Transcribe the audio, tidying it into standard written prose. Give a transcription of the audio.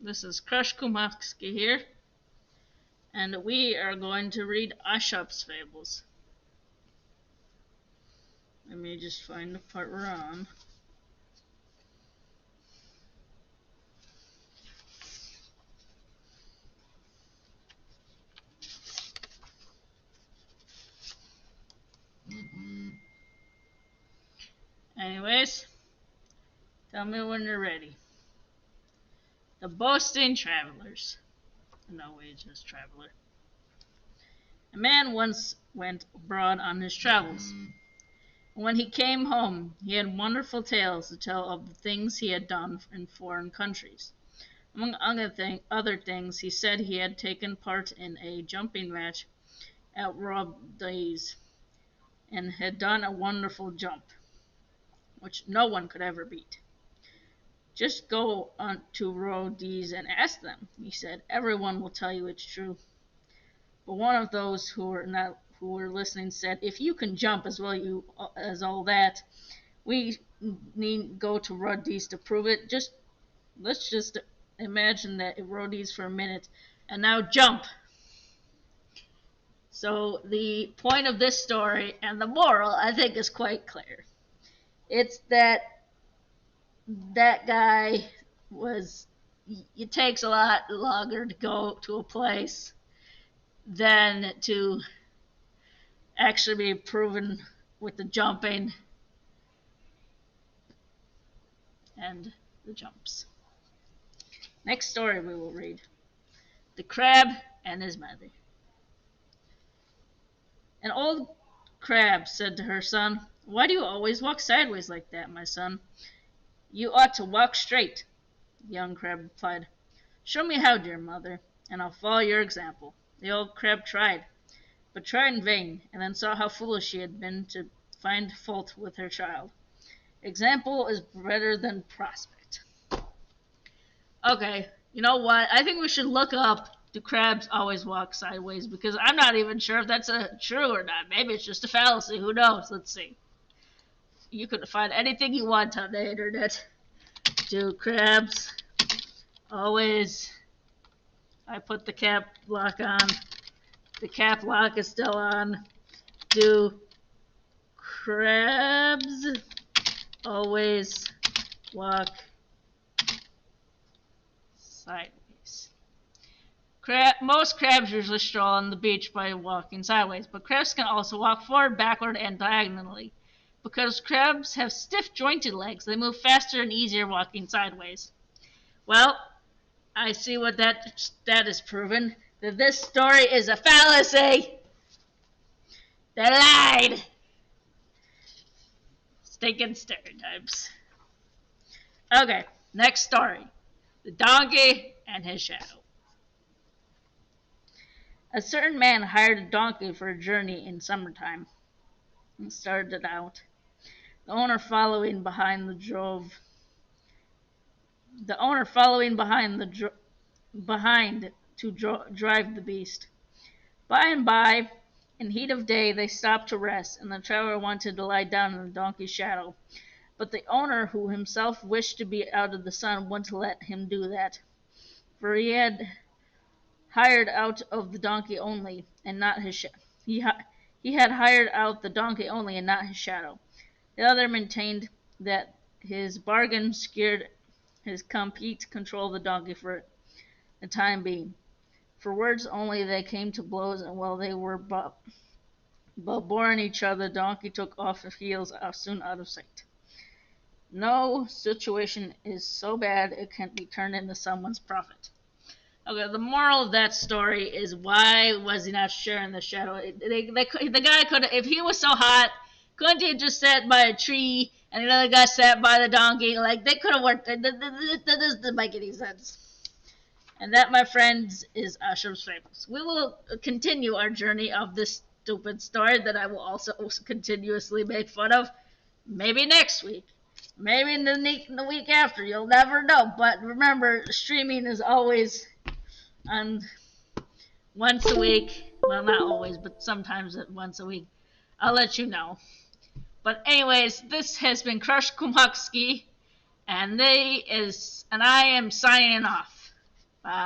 This is Crush Kumaksky here, and we are going to read Aesop's Fables. Let me just find the part we're on. Anyways, tell me when you're ready. The Boasting Travelers. No, we just traveler. A man once went abroad on his travels. When he came home, he had wonderful tales to tell of the things he had done in foreign countries. Among other things, he said he had taken part in a jumping match at Rhodes and had done a wonderful jump, which no one could ever beat. Just go on to Rhodes and ask them, he said. Everyone will tell you it's true. But one of those who were listening said, if you can jump as well as all that, we need go to Rhodes to prove it. Let's just imagine that Rhodes for a minute, and now jump. So the point of this story and the moral, I think, is quite clear. It's that guy it takes a lot longer to go to a place than to actually be proven with the jumping and the jumps. Next story we will read. The Crab and His Mother. An old crab said to her son, why do you always walk sideways like that, my son? You ought to walk straight. The young crab replied, show me how, dear mother, and I'll follow your example. The old crab tried, but tried in vain, and then saw how foolish she had been to find fault with her child. Example is better than prospect. Okay, you know what? I think we should look up, do crabs always walk sideways? Because I'm not even sure if that's true or not. Maybe it's just a fallacy. Who knows? Let's see. You could find anything you want on the internet. Do crabs always... I put the cap lock on. The cap lock is still on. Do crabs always walk sideways? Most crabs usually stroll on the beach by walking sideways, but crabs can also walk forward, backward, and diagonally. Because crabs have stiff jointed legs, they move faster and easier walking sideways. Well, I see what that is proven. That this story is a fallacy. They lied. Stinking stereotypes. Okay, next story. The Donkey and His Shadow. A certain man hired a donkey for a journey in summertime and started out. The owner following behind to drive the beast. By and by, in heat of day, they stopped to rest, and the traveler wanted to lie down in the donkey's shadow. But the owner, who himself wished to be out of the sun, wouldn't let him do that, for he had hired out of the donkey only, and not his he had hired out the donkey only, and not his shadow. The other maintained that his bargain secured his complete control of the donkey for the time being. For words only they came to blows, and while they were boring each other, the donkey took off his heels soon out of sight. No situation is so bad it can't be turned into someone's profit. Okay, the moral of that story is, why was he not sharing the shadow? The guy could, if he was so hot, couldn't he just sat by a tree and another guy sat by the donkey? Like, they could have worked. That doesn't make any sense. And that, my friends, is Aesop's Fables. We will continue our journey of this stupid story that I will also continuously make fun of. Maybe next week. Maybe in the week after. You'll never know. But remember, streaming is always on once a week. Well, not always, but sometimes once a week. I'll let you know. But anyways, this has been Crush Kumaksky, and I am signing off. Bye.